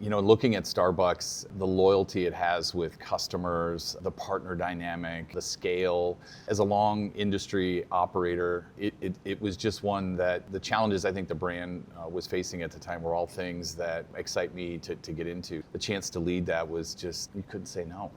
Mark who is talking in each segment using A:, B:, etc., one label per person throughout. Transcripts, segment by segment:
A: Looking at Starbucks, the loyalty it has with customers, the partner dynamic, the scale, as a long industry operator, it was just one that the challenges I think the brand was facing at the time were all things that excite me to get into. The chance to lead that was just, you couldn't say no.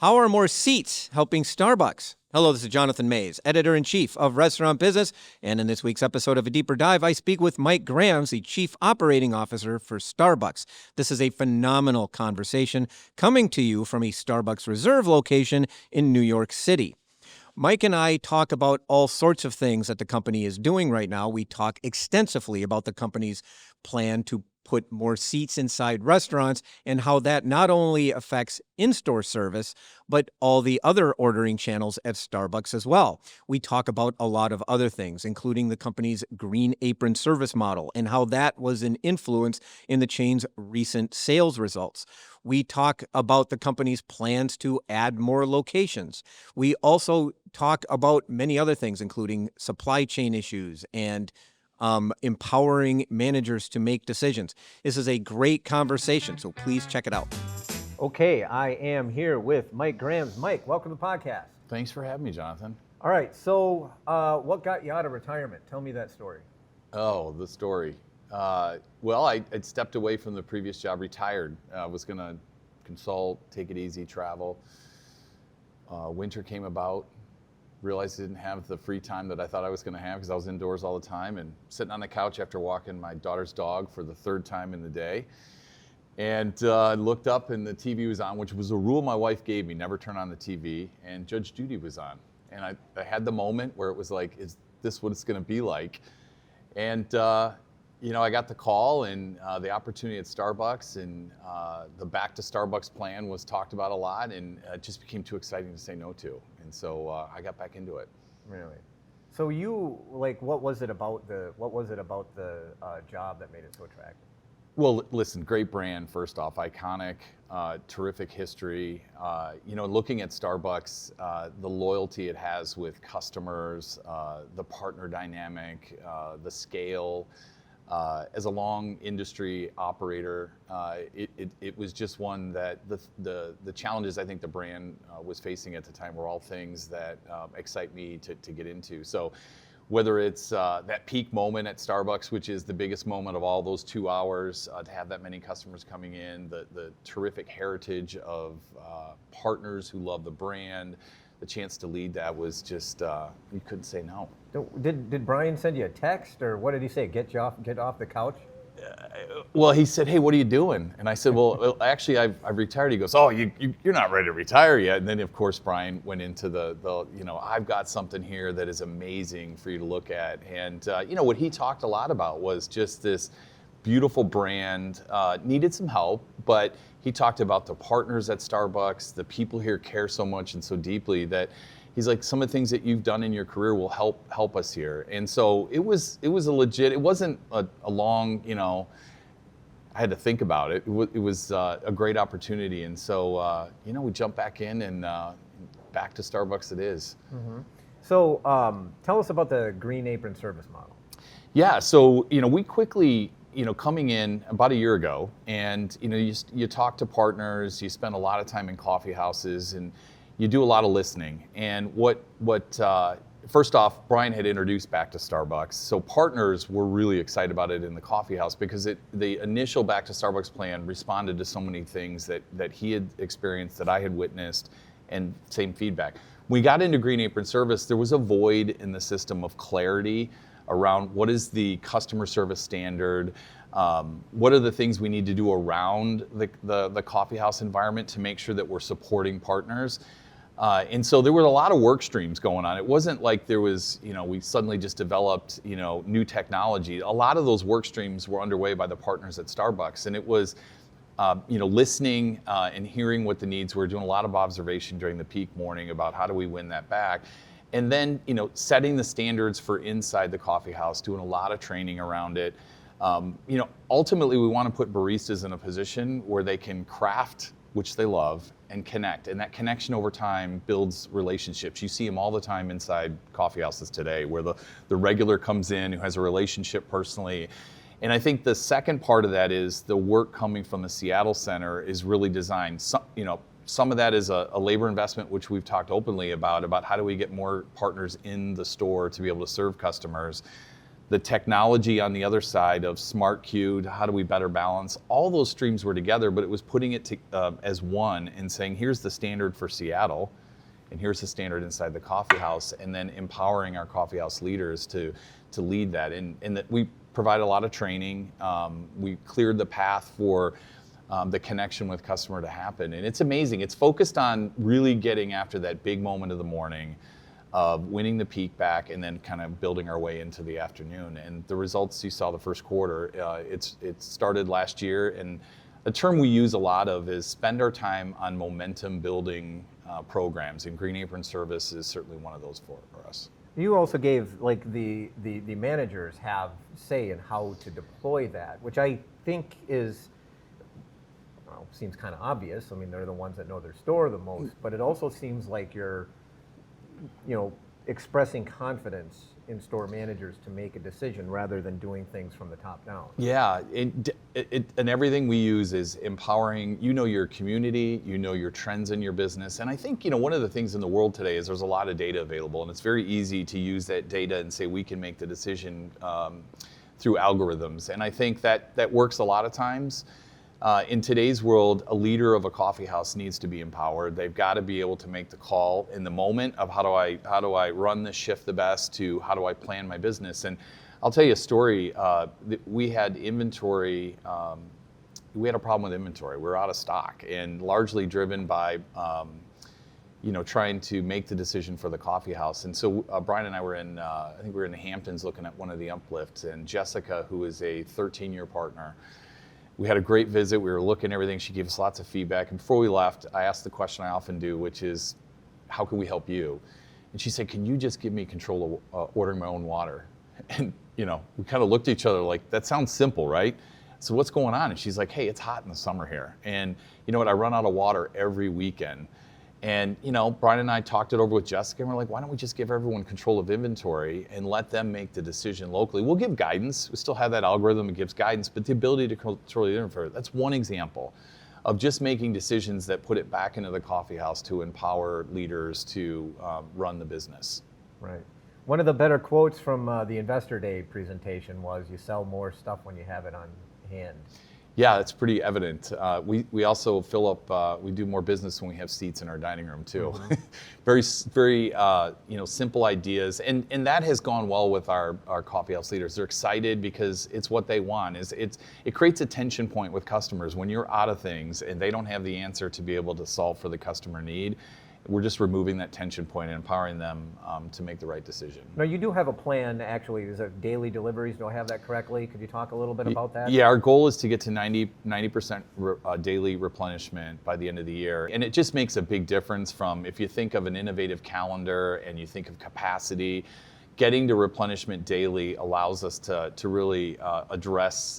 B: How are more seats helping Starbucks? Hello, this is Jonathan Mays, Editor-in-Chief of Restaurant Business, and in this week's episode of A Deeper Dive, I speak with Mike Grams, the Chief Operating Officer for Starbucks. This is a phenomenal conversation coming to you from a Starbucks Reserve location in New York City. Mike and I talk about all sorts of things that the company is doing right now. We talk extensively about the company's plan to put more seats inside restaurants and how that not only affects in-store service, but all the other ordering channels at Starbucks as well. We talk about a lot of other things, including the company's Green Apron service model and how that was an influence in the chain's recent sales results. We talk about the company's plans to add more locations. We also talk about many other things, including supply chain issues and empowering managers to make decisions. This is a great conversation, so please check it out. Okay, I am here with Mike Grams. Mike, welcome to the podcast.
A: Thanks for having me, Jonathan.
B: All right, so what got you out of retirement? Tell me that story.
A: Oh, the story. Well, I'd stepped away from the previous job, retired. I was going to consult, take it easy, travel. Winter came about. Realized I didn't have the free time that I thought I was going to have because I was indoors all the time, and sitting on the couch after walking my daughter's dog for the third time in the day. And I looked up and the TV was on, which was a rule my wife gave me, never turn on the TV, and Judge Judy was on. And I had the moment where it was like, is this what it's going to be like? And I got the call and the opportunity at Starbucks, and the Back to Starbucks plan was talked about a lot, and it just became too exciting to say no to. And so I got back into it.
B: Really? So what was it about the job that made it so attractive?
A: Well, listen, great brand, first off, iconic, terrific history. Looking at Starbucks, the loyalty it has with customers, the partner dynamic, the scale. As a long industry operator, it was just one that the challenges I think the brand was facing at the time were all things that excite me to get into. So whether it's that peak moment at Starbucks, which is the biggest moment of all those 2 hours, to have that many customers coming in, the terrific heritage of partners who love the brand, the chance to lead that was just, you couldn't say no.
B: Did Brian send you a text, or what did he say? Get off the couch?
A: Well, he said, hey, what are you doing? And I said, well, actually, I've retired. He goes, oh, you're not ready to retire yet. And then, of course, Brian went into the I've got something here that is amazing for you to look at. And, what he talked a lot about was just this beautiful brand, needed some help, but he talked about the partners at Starbucks, the people here care so much and so deeply that he's like, some of the things that you've done in your career will help us here. And so it was a legit, it wasn't a long, I had to think about it. It was a great opportunity. And so, we jumped back in and back to Starbucks it is.
B: Mm-hmm. So tell us about the Green Apron service model.
A: Yeah, so, we quickly, coming in about a year ago, and you talk to partners, you spend a lot of time in coffee houses, and you do a lot of listening. And what first off, Brian had introduced Back to Starbucks, so partners were really excited about it in the coffee house because the initial Back to Starbucks plan responded to so many things that he had experienced, that I had witnessed, and same feedback. When we got into Green Apron service, there was a void in the system of clarity around what is the customer service standard, what are the things we need to do around the coffee house environment to make sure that we're supporting partners. And so there were a lot of work streams going on. It wasn't like there was, we suddenly just developed, new technology. A lot of those work streams were underway by the partners at Starbucks, and it was, listening and hearing what the needs were, doing a lot of observation during the peak morning about how do we win that back. And then, setting the standards for inside the coffee house, doing a lot of training around it. Ultimately we want to put baristas in a position where they can craft, which they love, and connect. And that connection over time builds relationships. You see them all the time inside coffee houses today, where the regular comes in who has a relationship personally. And I think the second part of that is the work coming from the Seattle Center is really designed. Some of that is a labor investment, which we've talked openly about how do we get more partners in the store to be able to serve customers. The technology on the other side of smart queued, how do we better balance? All those streams were together, but it was putting it as one and saying, here's the standard for Seattle, and here's the standard inside the coffee house, and then empowering our coffee house leaders to lead that. And that we provide a lot of training. We cleared the path for the connection with customer to happen. And it's amazing. It's focused on really getting after that big moment of the morning, of winning the peak back, and then kind of building our way into the afternoon. And the results you saw the first quarter, it started last year, and a term we use a lot of is spend our time on momentum building programs, and Green Apron Service is certainly one of those for us.
B: You also gave, like, the managers have say in how to deploy that, which I think seems kind of obvious. I mean, they're the ones that know their store the most, but it also seems like you're expressing confidence in store managers to make a decision rather than doing things from the top down.
A: Yeah, and everything we use is empowering, your community, your trends in your business. And I think, one of the things in the world today is there's a lot of data available, and it's very easy to use that data and say we can make the decision through algorithms. And I think that works a lot of times. In today's world, a leader of a coffee house needs to be empowered. They've got to be able to make the call in the moment of how do I run this shift the best to how do I plan my business. And I'll tell you a story. We had inventory. We had a problem with inventory. We were out of stock, and largely driven by trying to make the decision for the coffee house. And so Brian and I were I think we were in the Hamptons looking at one of the uplifts, and Jessica, who is a 13-year partner, we had a great visit. We were looking at everything. She gave us lots of feedback. And before we left, I asked the question I often do, which is, how can we help you? And she said, can you just give me control of ordering my own water? And, we kind of looked at each other like, that sounds simple, right? So what's going on? And she's like, hey, it's hot in the summer here. And you know what? I run out of water every weekend. And, Brian and I talked it over with Jessica, and we're like, why don't we just give everyone control of inventory and let them make the decision locally? We'll give guidance. We still have that algorithm that gives guidance, but the ability to control the inventory, that's one example of just making decisions that put it back into the coffee house to empower leaders to run the business.
B: Right. One of the better quotes from the Investor Day presentation was, you sell more stuff when you have it on hand.
A: Yeah, it's pretty evident. We also fill up. We do more business when we have seats in our dining room too. Mm-hmm. very simple ideas, and that has gone well with our coffee house leaders. They're excited because it's what they want. It creates a tension point with customers when you're out of things and they don't have the answer to be able to solve for the customer need. We're just removing that tension point and empowering them to make the right decision.
B: Now, you do have a plan, actually. Is it daily deliveries? Do I have that correctly? Could you talk a little bit about that?
A: Yeah, our goal is to get to 90% daily replenishment by the end of the year. And it just makes a big difference from, if you think of an innovative calendar and you think of capacity, getting to replenishment daily allows us to really address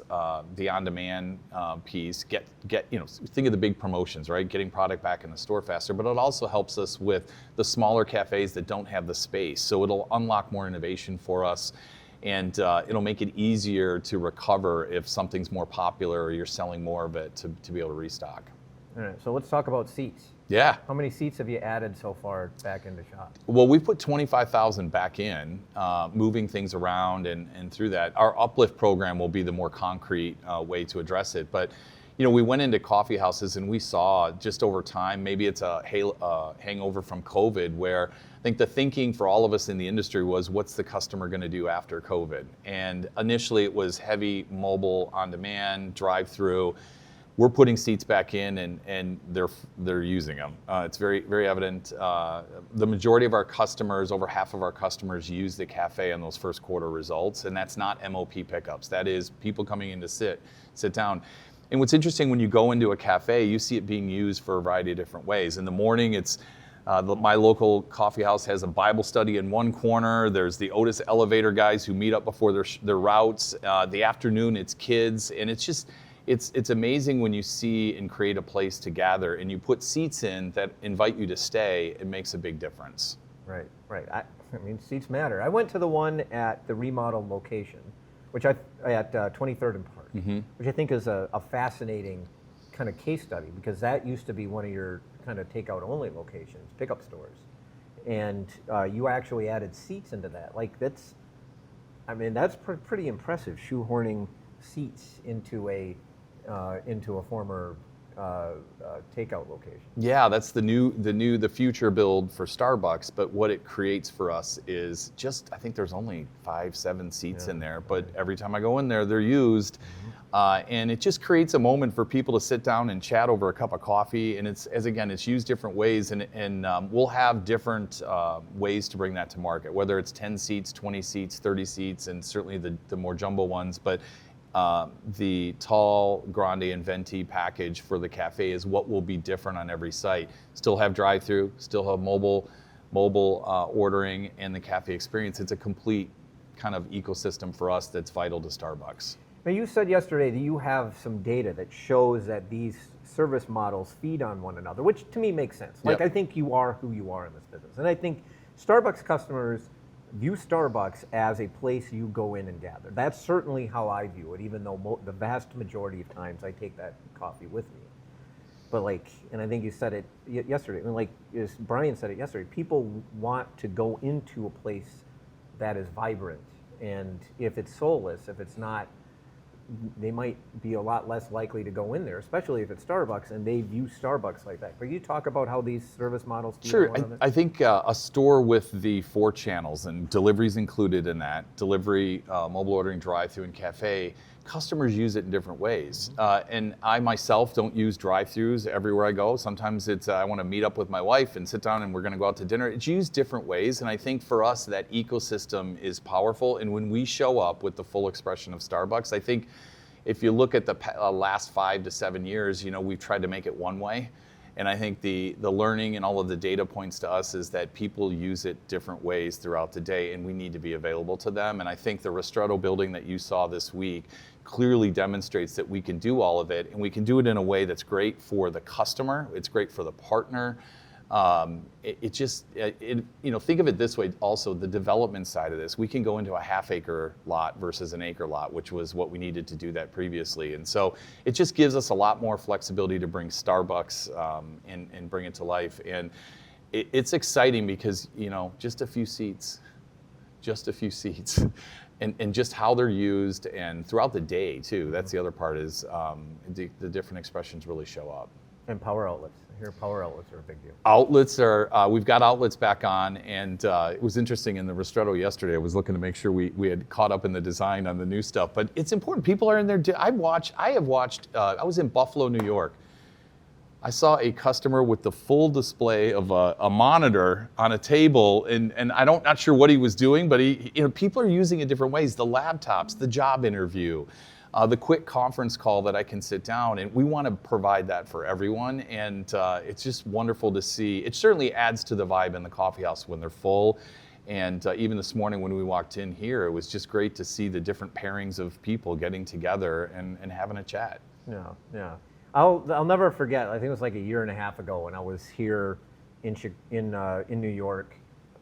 A: the on-demand piece. Think of the big promotions, right? Getting product back in the store faster, but it also helps us with the smaller cafes that don't have the space. So it'll unlock more innovation for us, and it'll make it easier to recover if something's more popular or you're selling more of it to be able to restock.
B: All right, so let's talk about seats.
A: Yeah.
B: How many seats have you added so far back into shop?
A: Well, we put 25,000 back in, moving things around and through that. Our uplift program will be the more concrete way to address it. But, we went into coffee houses and we saw just over time, maybe it's a hangover from COVID, where I think the thinking for all of us in the industry was, what's the customer going to do after COVID? And initially it was heavy mobile on demand, drive-through. We're putting seats back in, and they're using them. It's very, very evident. The majority of our customers, over half of our customers, use the cafe on those first quarter results, and that's not MOP pickups. That is people coming in to sit down. And what's interesting, when you go into a cafe, you see it being used for a variety of different ways. In the morning, it's my local coffee house has a Bible study in one corner. There's the Otis elevator guys who meet up before their routes. The afternoon, it's kids, and it's amazing when you see and create a place to gather and you put seats in that invite you to stay. It makes a big difference.
B: Right, right. I mean, seats matter. I went to the one at the remodel location, which at 23rd and Park, which I think is a fascinating kind of case study, because that used to be one of your kind of takeout only locations, pickup stores, and you actually added seats into that. Like that's pretty impressive, shoehorning seats into a former takeout location.
A: Yeah, that's the future build for Starbucks. But what it creates for us is I think there's only 5-7 seats in there, but every time I go in there, they're used. And it just creates a moment for people to sit down and chat over a cup of coffee. And it's used different ways, and we'll have different ways to bring that to market, whether it's 10 seats, 20 seats, 30 seats, and certainly the more jumbo ones. But the tall, grande, and venti package for the cafe is what will be different on every site. Still have drive-thru, still have mobile ordering, and the cafe experience. It's a complete kind of ecosystem for us that's vital to Starbucks.
B: Now, you said yesterday that you have some data that shows that these service models feed on one another, which to me makes sense. Like, I think you are who you are in this business. And I think Starbucks customers view Starbucks as a place you go in and gather. That's certainly how I view it, even though the vast majority of times I take that coffee with me. But and I think you said it yesterday, as Brian said it yesterday, people want to go into a place that is vibrant. And if it's soulless, if it's not, they might be a lot less likely to go in there, especially if it's Starbucks and they view Starbucks like that. Can you talk about how these service models do
A: Sure.
B: one another?
A: I think a store with the 4 channels, and deliveries included in that, delivery, mobile ordering, drive-thru, and cafe, customers use it in different ways. And I myself don't use drive-thrus everywhere I go. Sometimes it's I want to meet up with my wife and sit down and we're going to go out to dinner. It's used different ways, and I think for us that ecosystem is powerful. And when we show up with the full expression of Starbucks, I think if you look at the last 5 to 7 years, we've tried to make it one way. And I think the learning and all of the data points to us is that people use it different ways throughout the day, and we need to be available to them. And I think the Ristretto building that you saw this week clearly demonstrates that we can do all of it, and we can do it in a way that's great for the customer, it's great for the partner. Think of it this way also, the development side of this. We can go into a half-acre lot versus an acre lot, which was what we needed to do that previously. And so it just gives us a lot more flexibility to bring Starbucks and bring it to life. And it's exciting because, just a few seats, and just how they're used, and throughout the day too. That's the other part is the different expressions really show up.
B: And power outlets. I hear power outlets are a big deal.
A: Outlets are, we've got outlets back on, and it was interesting in the Ristretto yesterday. I was looking to make sure we had caught up in the design on the new stuff, but it's important. People are in there. I was in Buffalo, New York. I saw a customer with the full display of a monitor on a table, and I'm not sure what he was doing, but people are using it different ways. The laptops, the job interview, the quick conference call that I can sit down, and we want to provide that for everyone. And it's just wonderful to see. It certainly adds to the vibe in the coffee house when they're full. And even this morning when we walked in here, it was just great to see the different pairings of people getting together and having a chat.
B: Yeah. I'll never forget. I think it was like a year and a half ago when I was here in New York.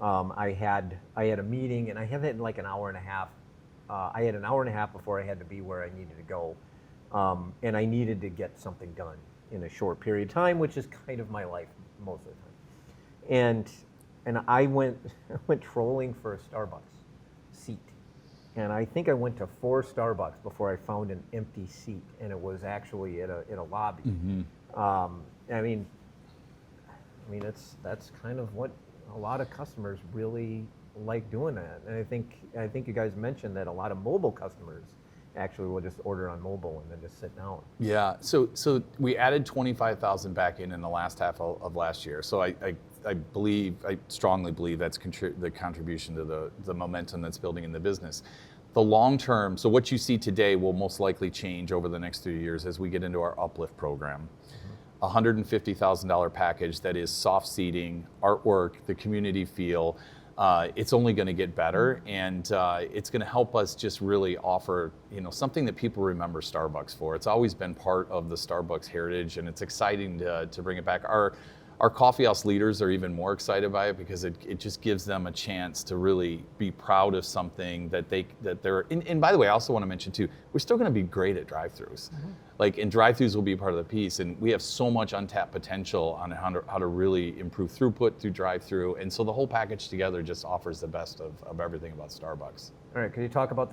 B: I had a meeting, and I had it in like an hour and a half. I had an hour and a half before I had to be where I needed to go, and I needed to get something done in a short period of time, which is kind of my life most of the time. And I went trolling for a Starbucks seat, and I think I went to 4 Starbucks before I found an empty seat, and it was actually in a lobby. I mean, that's kind of what a lot of customers really like doing that. And I think you guys mentioned that a lot of mobile customers actually will just order on mobile and then just sit down.
A: Yeah, so we added 25,000 back in the last half of last year. So I strongly believe that's the contribution to the momentum that's building in the business. The long term, so what you see today will most likely change over the next 3 years as we get into our uplift program. $150,000 package that is soft seating, artwork, the community feel, it's only going to get better, and it's going to help us just really offer, something that people remember Starbucks for. It's always been part of the Starbucks heritage, and it's exciting to bring it back. Our coffeehouse leaders are even more excited by it because it just gives them a chance to really be proud of something that they're. And by the way, I also want to mention too, we're still going to be great at drive-thrus. And drive-thrus will be part of the piece, and we have so much untapped potential on how to really improve throughput through drive-thru, and so the whole package together just offers the best of everything about Starbucks.
C: All right, could you talk about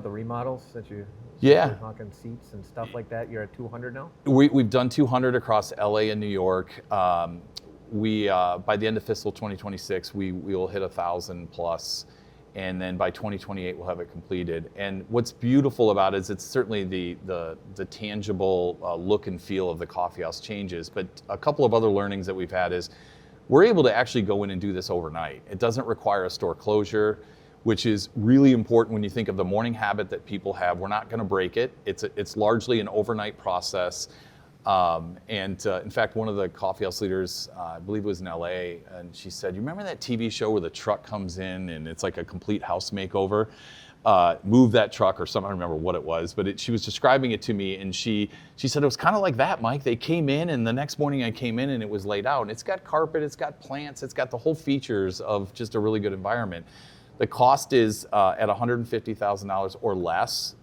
C: the remodels since you
A: Yeah.
C: were talking seats and stuff like that? You're at 200 now?
A: We've done 200 across LA and New York. We by the end of fiscal 2026, we will hit 1,000 plus, and then by 2028 we'll have it completed. And what's beautiful about it is it's certainly the tangible look and feel of the coffeehouse changes. But a couple of other learnings that we've had is we're able to actually go in and do this overnight. It doesn't require a store closure, which is really important when you think of the morning habit that people have. We're not going to break it. It's largely an overnight process. In fact, one of the coffeehouse leaders, I believe it was in LA, and she said, "You remember that TV show where the truck comes in and it's like a complete house makeover? Move that truck," or something. I don't remember what it was, but she was describing it to me, and she said it was kind of like that, Mike. They came in, and the next morning I came in, and it was laid out, and it's got carpet, it's got plants, it's got the whole features of just a really good environment. The cost is at $150,000 or less,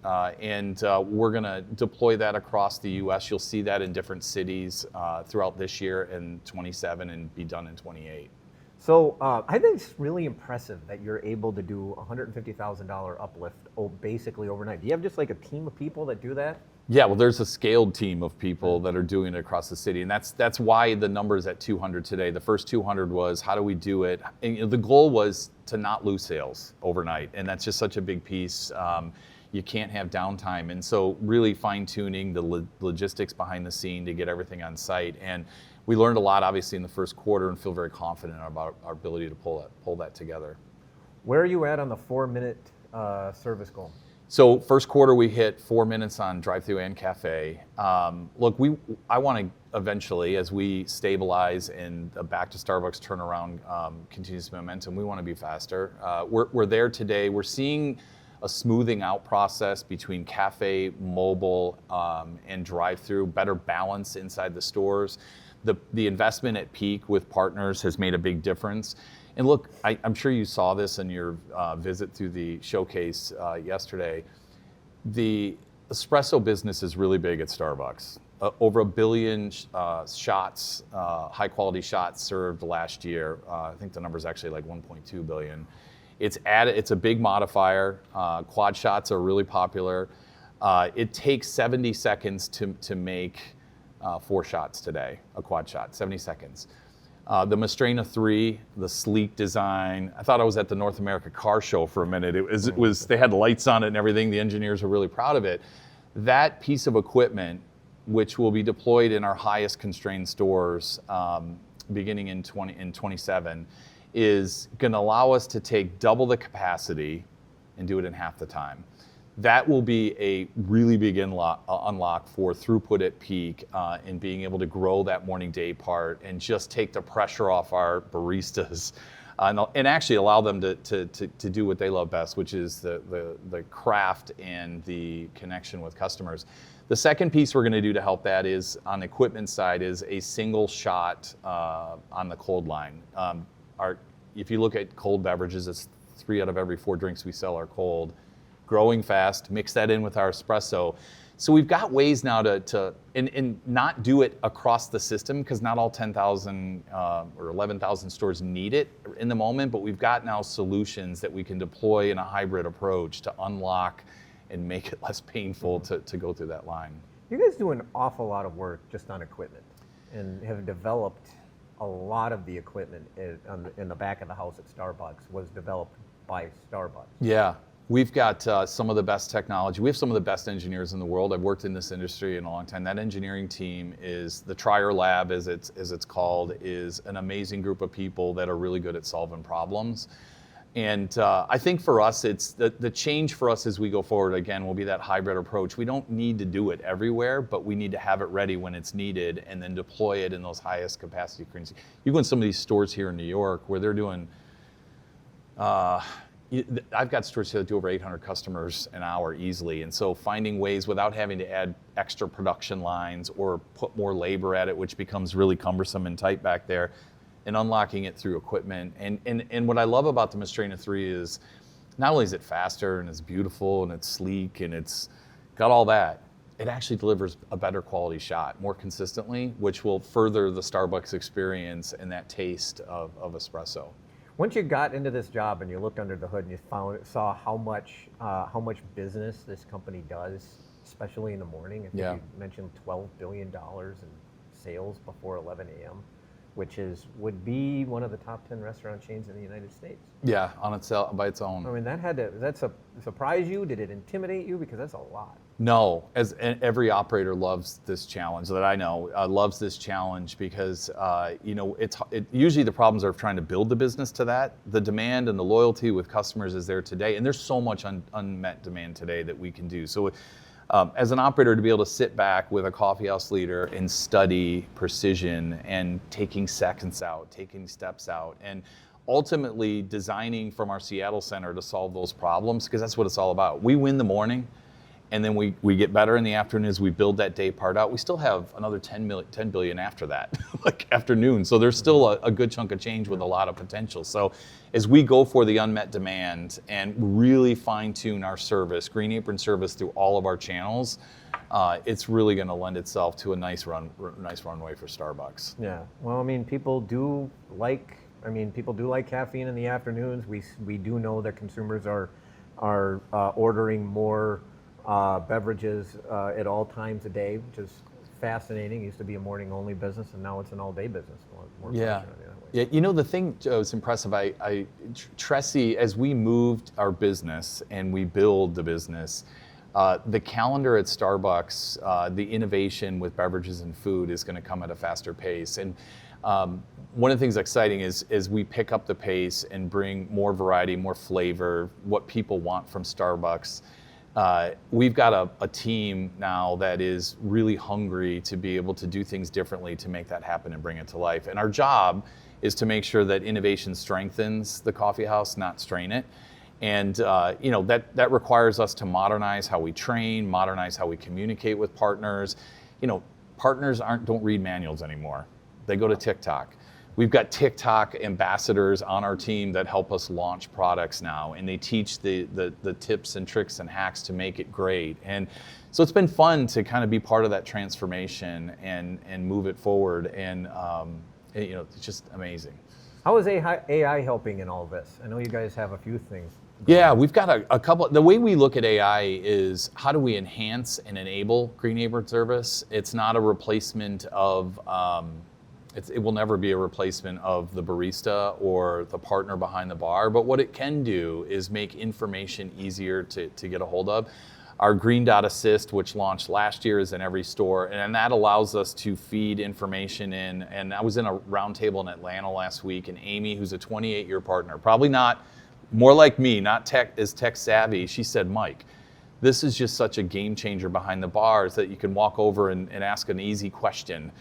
A: and we're going to deploy that across the U.S. You'll see that in different cities throughout this year and 27 and be done in 28.
C: So I think it's really impressive that you're able to do $150,000 uplift basically overnight. Do you have just like a team of people that do that?
A: Yeah, well, there's a scaled team of people that are doing it across the city, and that's why the number's at 200 today. The first 200 was, how do we do it? And the goal was to not lose sales overnight, and that's just such a big piece. You can't have downtime, and so really fine-tuning the logistics behind the scene to get everything on site. And we learned a lot, obviously, in the first quarter, and feel very confident about our ability to pull that together.
C: Where are you at on the 4-minute service goal?
A: So first quarter, we hit 4 minutes on drive-thru and cafe. Look, I want to eventually, as we stabilize and the back to Starbucks turnaround continues momentum, we want to be faster. We're there today. We're seeing a smoothing out process between cafe, mobile, and drive-thru, better balance inside the stores. The investment at peak with partners has made a big difference. And look, I'm sure you saw this in your visit through the showcase yesterday. The espresso business is really big at Starbucks. Over 1 billion shots, high quality shots served last year. I think the number is actually like 1.2 billion. It's a big modifier. Quad shots are really popular. It takes 70 seconds to make 4 shots today, a quad shot, 70 seconds. The Mastrena 3, the sleek design. I thought I was at the North America Car Show for a minute. It was they had lights on it and everything. The engineers are really proud of it. That piece of equipment, which will be deployed in our highest constrained stores beginning in 27, is going to allow us to take double the capacity and do it in half the time. That will be a really big unlock for throughput at peak and being able to grow that morning day part and just take the pressure off our baristas and actually allow them to do what they love best, which is the craft and the connection with customers. The second piece we're going to do to help that is on the equipment side is a single shot on the cold line. If you look at cold beverages, it's 3 out of every 4 drinks we sell are cold. Growing fast, mix that in with our espresso. So we've got ways now to not do it across the system because not all 10,000 or 11,000 stores need it in the moment, but we've got now solutions that we can deploy in a hybrid approach to unlock and make it less painful to go through that line.
C: You guys do an awful lot of work just on equipment and have developed a lot of the equipment in the back of the house at Starbucks was developed by Starbucks.
A: Yeah. We've got some of the best technology. We have some of the best engineers in the world. I've worked in this industry in a long time. That engineering team is the Trier Lab, as it's called, is an amazing group of people that are really good at solving problems. And I think for us, it's the change for us as we go forward, again, will be that hybrid approach. We don't need to do it everywhere, but we need to have it ready when it's needed and then deploy it in those highest capacity. You go in some of these stores here in New York where they're doing I've got stores that do over 800 customers an hour easily, and so finding ways without having to add extra production lines or put more labor at it, which becomes really cumbersome and tight back there, and unlocking it through equipment. And what I love about the Mastrena 3 is not only is it faster and it's beautiful and it's sleek and it's got all that, it actually delivers a better quality shot more consistently, which will further the Starbucks experience and that taste of espresso.
C: Once you got into this job and you looked under the hood and you saw how much business this company does, especially in the morning. I think you mentioned $12 billion in sales before 11 a.m., which would be one of the top 10 restaurant chains in the United States.
A: Yeah, by its own.
C: I mean, that surprise you? Did it intimidate you? Because that's a lot.
A: No, every operator loves this challenge that I know, loves this challenge because usually the problems are trying to build the business to that. The demand and the loyalty with customers is there today, and there's so much unmet demand today that we can do. So as an operator, to be able to sit back with a coffeehouse leader and study precision and taking seconds out, taking steps out, and ultimately designing from our Seattle center to solve those problems, because that's what it's all about. We win the morning, and then we get better in the afternoon as we build that day part out. We still have another 10 billion after that, like afternoon. So there's still a good chunk of change with a lot of potential. So as we go for the unmet demand and really fine tune our service, Green Apron service through all of our channels, it's really going to lend itself to a nice runway for Starbucks.
C: Yeah. Well, I mean, people do like caffeine in the afternoons. We do know that consumers are ordering more beverages at all times a day, which is fascinating. It used to be a morning-only business, and now it's an all-day business.
A: Yeah. The thing, Joe, is impressive. Tressie, as we moved our business and we build the business, the calendar at Starbucks, the innovation with beverages and food is going to come at a faster pace. And one of the things exciting is we pick up the pace and bring more variety, more flavor, what people want from Starbucks. We've got a team now that is really hungry to be able to do things differently to make that happen and bring it to life. And our job is to make sure that innovation strengthens the coffee house, not strain it. And that requires us to modernize how we train, modernize how we communicate with partners. Partners don't read manuals anymore. They go to TikTok. We've got TikTok ambassadors on our team that help us launch products now, and they teach the tips and tricks and hacks to make it great. And so it's been fun to kind of be part of that transformation and move it forward. And it's just amazing.
C: How is AI helping in all this? I know you guys have a few things.
A: Yeah, we've got a couple. The way we look at AI is how do we enhance and enable Green Apron service? It's not a replacement of. It will never be a replacement of the barista or the partner behind the bar, but what it can do is make information easier to get a hold of. Our Green Dot Assist, which launched last year, is in every store, and that allows us to feed information in. And I was in a roundtable in Atlanta last week, and Amy, who's a 28-year partner, probably not, more like me, not tech savvy, she said, Mike, this is just such a game changer behind the bars that you can walk over and ask an easy question.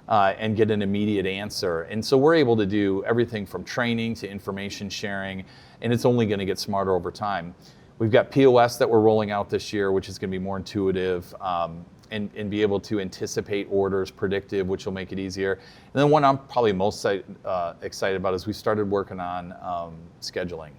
A: And get an immediate answer. And so we're able to do everything from training to information sharing, and it's only going to get smarter over time. We've got POS that we're rolling out this year, which is going to be more intuitive and be able to anticipate orders, predictive, which will make it easier. And then one I'm probably most excited about is we started working on scheduling.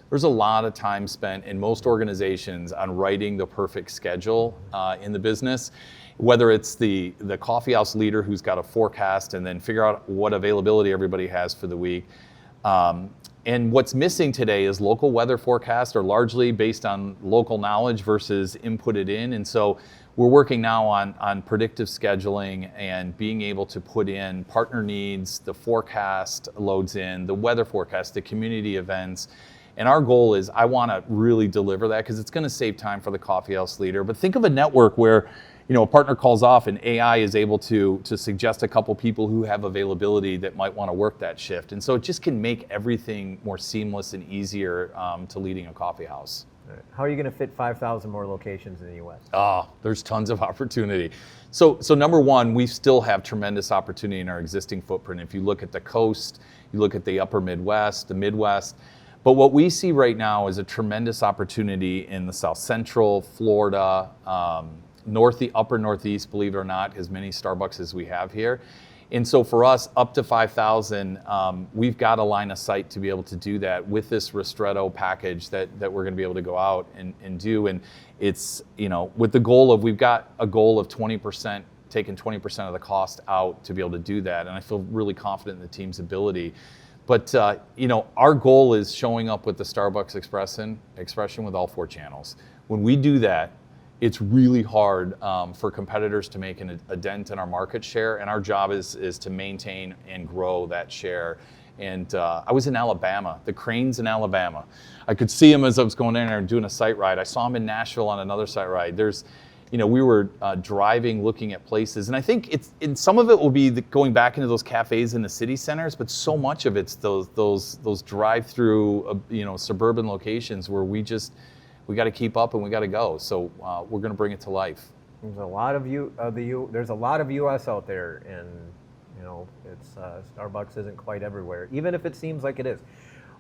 A: There's a lot of time spent in most organizations on writing the perfect schedule in the business. Whether it's the coffeehouse leader who's got a forecast and then figure out what availability everybody has for the week. And what's missing today is local weather forecasts are largely based on local knowledge versus inputted in. And so we're working now on predictive scheduling and being able to put in partner needs, the forecast loads in, the weather forecast, the community events. And our goal is I want to really deliver that because it's going to save time for the coffeehouse leader. But think of a network where a partner calls off and AI is able to suggest a couple people who have availability that might want to work that shift. And so it just can make everything more seamless and easier to leading a coffee house.
C: How are you going to fit 5,000 more locations in the U.S.?
A: There's tons of opportunity. So number one, we still have tremendous opportunity in our existing footprint. If you look at the coast, you look at the upper Midwest, the Midwest, But what we see right now is a tremendous opportunity in the South Central, Florida, upper Northeast, believe it or not, as many Starbucks as we have here. And so for us, up to 5,000, we've got a line of sight to be able to do that with this Ristretto package that we're going to be able to go out and do. And it's, with the goal of, we've got a goal of 20%, taking 20% of the cost out to be able to do that. And I feel really confident in the team's ability. But, our goal is showing up with the Starbucks expression with all 4 channels. When we do that, it's really hard for competitors to make a dent in our market share, and our job is to maintain and grow that share. And I was in Alabama, the cranes in Alabama. I could see them as I was going in there and doing a site ride. I saw them in Nashville on another site ride. We were driving, looking at places, and I think some of it will be going back into those cafes in the city centers, but so much of it's those drive-through, suburban locations where we got to keep up and we got to go. So we're going to bring it to life.
C: There's a lot of there's a lot of U.S. out there, and it's Starbucks isn't quite everywhere, even if it seems like it is.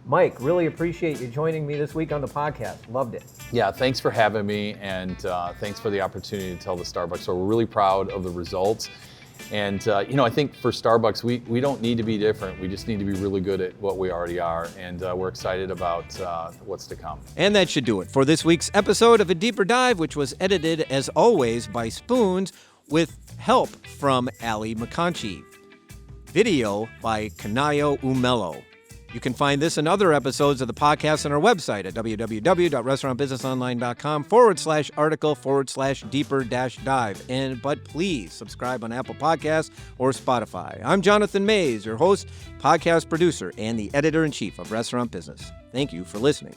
C: Mike, really appreciate you joining me this week on the podcast. Loved it.
A: Yeah, thanks for having me, and thanks for the opportunity to tell the Starbucks story. We're really proud of the results. And, I think for Starbucks, we don't need to be different. We just need to be really good at what we already are. And we're excited about what's to come.
B: And that should do it for this week's episode of A Deeper Dive, which was edited, as always, by Spoons with help from Ali McConchie. Video by Kanayo Umelo. You can find this and other episodes of the podcast on our website at www.restaurantbusinessonline.com/article/deeper-dive. But please subscribe on Apple Podcasts or Spotify. I'm Jonathan Mays, your host, podcast producer, and the editor-in-chief of Restaurant Business. Thank you for listening.